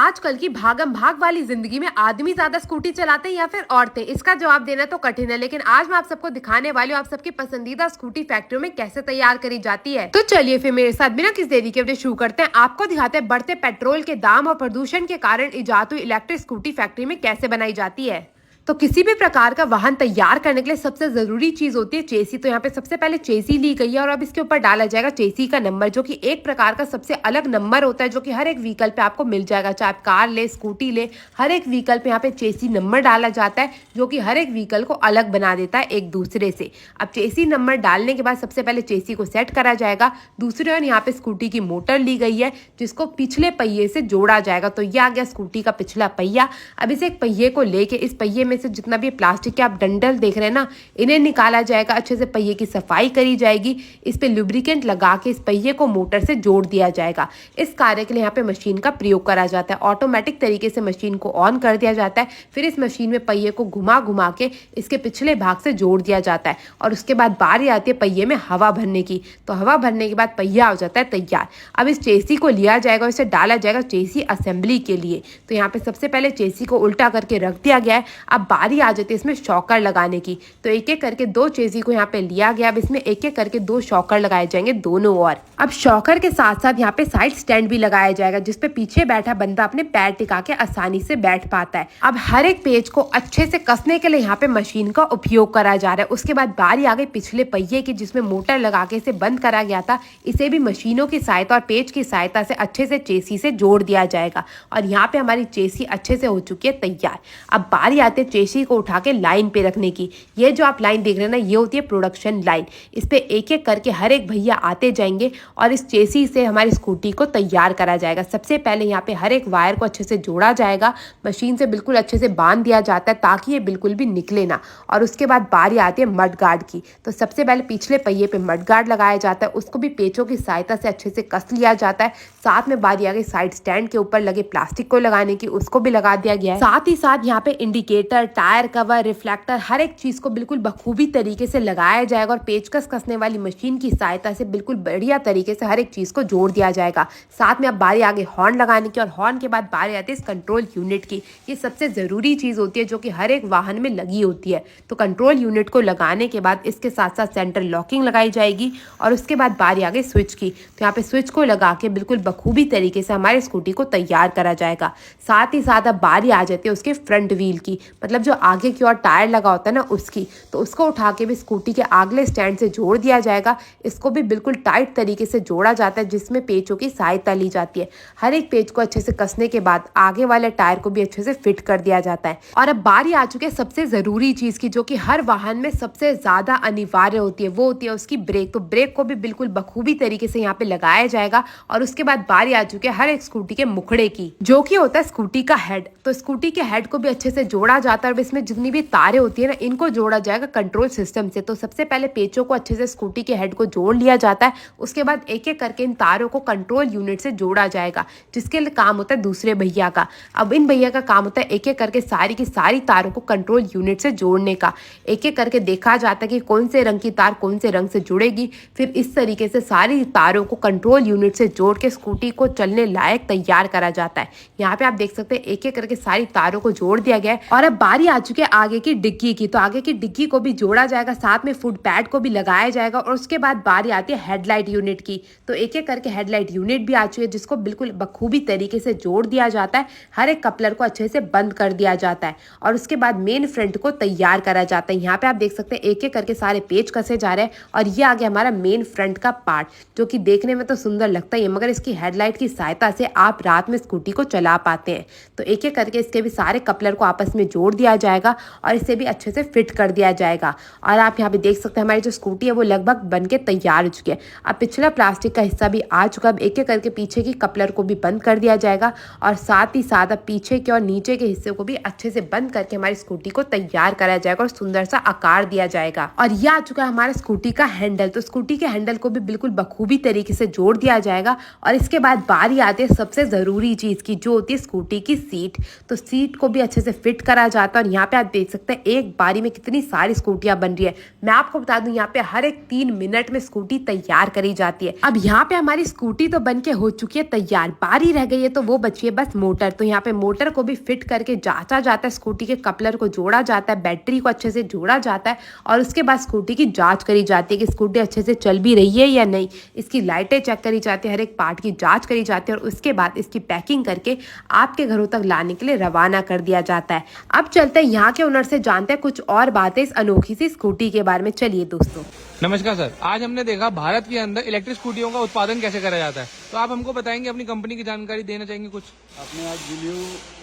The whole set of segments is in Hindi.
आजकल की भागम भाग वाली जिंदगी में आदमी ज्यादा स्कूटी चलाते हैं या फिर औरतें? इसका जवाब देना तो कठिन है, लेकिन आज मैं आप सबको दिखाने वाली हूँ आप सबकी पसंदीदा स्कूटी फैक्ट्रियों में कैसे तैयार करी जाती है। तो चलिए फिर मेरे साथ बिना किसी देरी के वीडियो शुरू करते हैं। आपको दिखाते हैं बढ़ते पेट्रोल के दाम और प्रदूषण के कारण इजाद हुई इलेक्ट्रिक स्कूटी फैक्ट्री में कैसे बनाई जाती है। तो किसी भी प्रकार का वाहन तैयार करने के लिए सबसे जरूरी चीज होती है चेसी। तो यहाँ पे सबसे पहले चेसी ली गई है और अब इसके ऊपर डाला जाएगा चेसी का नंबर, जो कि एक प्रकार का सबसे अलग नंबर होता है जो कि हर एक व्हीकल पे आपको मिल जाएगा। चाहे आप कार ले, स्कूटी ले, हर एक व्हीकल पे यहाँ पे चेसी नंबर डाला जाता है जो कि हर एक व्हीकल को अलग बना देता है एक दूसरे से। अब चेसी नंबर डालने के बाद सबसे पहले चेसी को सेट करा जाएगा। दूसरी ओर यहाँ पे स्कूटी की मोटर ली गई है जिसको पिछले पहिए से जोड़ा जाएगा। तो ये आ गया स्कूटी का पिछला पहिया। अब इस एक पहिए को लेके इस पहिए में से जितना भी प्लास्टिक के आप डंडल देख रहे हैं ना, इन्हें निकाला जाएगा। अच्छे से पहिए की सफाई करी जाएगी। इस पे लुब्रिकेंट लगा के इस पहिए को मोटर से जोड़ दिया जाएगा। इस कार्य के लिए यहाँ पे मशीन का प्रयोग करा जाता है। ऑटोमेटिक तरीके से मशीन को ऑन कर दिया जाता है। फिर इस मशीन में पहिए को घुमा घुमा के इसके पिछले भाग से जोड़ दिया जाता है और उसके बाद बारी आती है पहिए में हवा भरने की। तो हवा भरने के बाद पहिया हो जाता है तैयार। अब इस चेसी को लिया जाएगा और इसे डाला जाएगा चेसी असेंबली के लिए। तो यहाँ पे सबसे पहले चेसी को उल्टा करके रख दिया गया है। अब बारी आ जाती है इसमें शॉकर लगाने की। तो एक एक करके दो चेसी को यहाँ पे लिया गया। अब इसमें एक एक करके दो शॉकर लगाए जाएंगे दोनों ओर। अब शॉकर के साथ साथ यहाँ पे साइड स्टैंड भी लगाया जाएगा जिसपे पीछे बैठा बंदा अपने पैर टिका के आसानी से बैठ पाता है। अब हर एक पेज को अच्छे से कसने के लिए यहाँ पे मशीन का उपयोग करा जा रहा है। उसके बाद बारी आ गई पिछले पहिए की जिसमें मोटर लगा के इसे बंद करा गया था। इसे भी मशीनों की सहायता और पेज की सहायता से अच्छे से चेसी से जोड़ दिया जाएगा और यहाँ पे हमारी चेसी अच्छे से हो चुकी है तैयार। अब बारी आती है चेसी को उठा के लाइन पे रखने की। ये जो आप लाइन देख रहे हैं ना, ये होती है प्रोडक्शन लाइन। इस पे एक एक करके हर एक भैया आते जाएंगे और इस चेसी से हमारी स्कूटी को तैयार करा जाएगा। सबसे पहले यहाँ पे हर एक वायर को अच्छे से जोड़ा जाएगा। मशीन से बिल्कुल अच्छे से बांध दिया जाता है ताकि ये बिल्कुल भी निकले ना। और उसके बाद बारी आती है मड गार्ड की। तो सबसे पहले पिछले पहिए पे मड गार्ड लगाया जाता है। उसको भी पेचों की सहायता से अच्छे से कस लिया जाता है। साथ में बारी आ गई साइड स्टैंड के ऊपर लगे प्लास्टिक को लगाने की, उसको भी लगा दिया गया है। साथ ही साथ यहाँ पे इंडिकेटर, टायर कवर, रिफ्लेक्टर, हर एक चीज को बिल्कुल बखूबी तरीके से लगाया जाएगा और पेचकस कसने वाली मशीन की सहायता से बिल्कुल बढ़िया तरीके से हर एक चीज को जोड़ दिया जाएगा। साथ में अब बारी आगे हॉर्न लगाने की और हॉर्न के बाद बारी आती है इस कंट्रोल यूनिट की। ये सबसे जरूरी चीज होती है जो कि हर एक वाहन में लगी होती है। तो कंट्रोल यूनिट को लगाने के बाद इसके साथ साथ सेंटर लॉकिंग लगाई जाएगी और उसके बाद बारी आ गई स्विच की। तो यहाँ पे स्विच को लगा के बिल्कुल बखूबी तरीके से हमारे स्कूटी को तैयार करा जाएगा। साथ ही साथ अब बारी आ जाती है उसके फ्रंट व्हील की, मतलब जो आगे की ओर टायर लगा होता है ना उसकी। तो उसको उठा के भी स्कूटी के अगले स्टैंड से जोड़ दिया जाएगा। इसको भी बिल्कुल टाइट तरीके से जोड़ा जाता है जिसमें पेचों की सहायता ली जाती है। हर एक पेच को अच्छे से कसने के बाद आगे वाले टायर को भी अच्छे से फिट कर दिया जाता है। और अब बारी आ चुकी है सबसे जरूरी चीज की, जो कि हर वाहन में सबसे ज्यादा अनिवार्य होती है, वो होती है उसकी ब्रेक। तो ब्रेक को भी बिल्कुल बखूबी तरीके से यहाँ पे लगाया जाएगा। और उसके बाद बारी आ चुकी है हर एक स्कूटी के मुखड़े की, जो कि होता है स्कूटी का हेड। तो स्कूटी के हेड को भी अच्छे से जोड़ा जाता है और इसमें जितनी भी तारें होती है ना, इनको जोड़ा जाएगा कंट्रोल सिस्टम से। तो सबसे पहले पेचों को अच्छे से स्कूटी के हेड को जोड़ लिया जाता है। उसके बाद एक एक करके इन तारों को कंट्रोल यूनिट से जोड़ा जाएगा, जिसके लिए काम होता है दूसरे भैया का। अब इन भैया का काम होता है एक एक करके सारी की सारी तारों को कंट्रोल यूनिट से जोड़ने का। एक एक करके देखा जाता है कि कौन से रंग की तार कौन से रंग से जुड़ेगी। फिर इस तरीके से सारी तारों को कंट्रोल यूनिट से जोड़ के स्कूटी को चलने लायक तैयार करा जाता है। यहाँ पे आप देख सकते हैं एक एक करके सारी तारों को जोड़ दिया गया है। और अब बारी आ चुकी है आगे की डिग्गी की। तो आगे की डिग्गी को भी जोड़ा जाएगा, साथ में फुट पैड को भी लगाया जाएगा। और उसके बाद बारी आती है हेडलाइट यूनिट की। तो एक एक करके हेडलाइट यूनिट भी आ चुकी है जिसको बिल्कुल बखूबी तरीके से जोड़ दिया जाता है। हर एक कपलर को अच्छे से बंद कर दिया जाता है और उसके बाद मेन फ्रंट को तैयार करा जाता है। यहाँ पे आप देख सकते हैं एक एक करके सारे पेच कसे जा रहे हैं और ये आ गया हमारा मेन फ्रंट का पार्ट, जो कि देखने में तो सुंदर लगता ही है, मगर इसकी हेडलाइट की सहायता से आप रात में स्कूटी को चला पाते हैं। तो एक एक करके इसके भी सारे कपलर को आपस में जोड़ दिया जाएगा और इसे भी अच्छे से फिट कर दिया जाएगा। और आप यहाँ पे देख सकते हैं हमारी जो स्कूटी है वो लगभग बन के तैयार हो चुकी है। अब पिछला प्लास्टिक का हिस्सा भी आ चुका है। अब एक एक करके पीछे की कपलर को भी बंद कर दिया जाएगा और साथ ही साथ अब पीछे के और नीचे के हिस्से को भी अच्छे से बंद करके हमारी स्कूटी को तैयार करा जाएगा और सुंदर सा आकार दिया जाएगा। और यह आ चुका है हमारा स्कूटी का हैंडल। तो स्कूटी के हैंडल को भी बिल्कुल बखूबी तरीके से जोड़ दिया जाएगा। और इसके बाद बारी आती है सबसे जरूरी चीज की, जो होती है स्कूटी की सीट। तो सीट को भी अच्छे से फिट करा जाता है और यहाँ पे आप देख सकते हैं एक बारी में कितनी सारी स्कूटियां बन रही है। मैं आपको बता दूं यहाँ पे हर एक 3 मिनट में स्कूटी तैयार करी जाती है। अब यहाँ पे हमारी स्कूटी तो बन के हो चुकी है तैयार, बारी रह गई है तो वो बची है बस मोटर। तो यहाँ पे मोटर को भी फिट करके जांचा जाता है, स्कूटी के कपलर को जोड़ा जाता है, बैटरी को अच्छे से जोड़ा जाता है और उसके बाद स्कूटी की जांच करी जाती है कि स्कूटी अच्छे से चल भी रही है या नहीं। इसकी लाइटें चेक करी जाती है, हर एक पार्ट की जांच करी जाती है और उसके बाद इसकी पैकिंग करके आपके घरों तक लाने के लिए रवाना कर दिया जाता है। अब चलते हैं यहाँ के ओनर से जानते हैं कुछ और बातें इस अनोखी सी स्कूटी के बारे में। चलिए दोस्तों। नमस्कार सर, आज हमने देखा भारत के अंदर इलेक्ट्रिक स्कूटियों का उत्पादन कैसे करा जाता है, तो आप हमको बताएंगे, अपनी कंपनी की जानकारी देना चाहेंगे कुछ। आपने आज जिलियो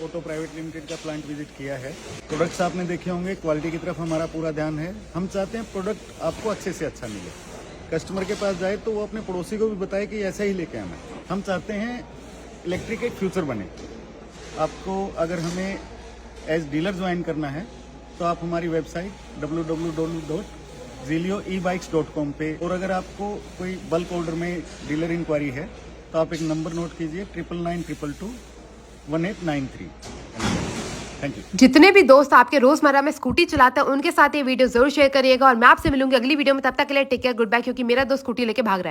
ऑटो प्राइवेट लिमिटेड का प्लांट विजिट किया है। प्रोडक्ट्स आपने देखे होंगे, क्वालिटी की तरफ हमारा पूरा ध्यान है। हम चाहते हैं प्रोडक्ट आपको अच्छे से अच्छा मिले। कस्टमर के पास जाए तो वो अपने पड़ोसी को भी बताए कि ऐसा ही लेके आना। हम चाहते हैं इलेक्ट्रिक एक फ्यूचर बने। आपको अगर हमें एज डीलर ज्वाइन करना है तो आप हमारी वेबसाइट www.zilioebikes.com पे, और अगर आपको कोई बल्क ऑर्डर में डीलर इंक्वायरी है तो आप एक नंबर नोट कीजिए 9992221893। Thank you. जितने भी दोस्त आपके रोजमर्रा में स्कूटी चलाते हैं उनके साथ ये वीडियो जरूर शेयर करिएगा और मैं आपसे मिलूंगी अगली वीडियो में। तब तक के लिए टेक केयर, गुड बाय, क्योंकि मेरा दोस्त स्कूटी लेके भाग रहा है।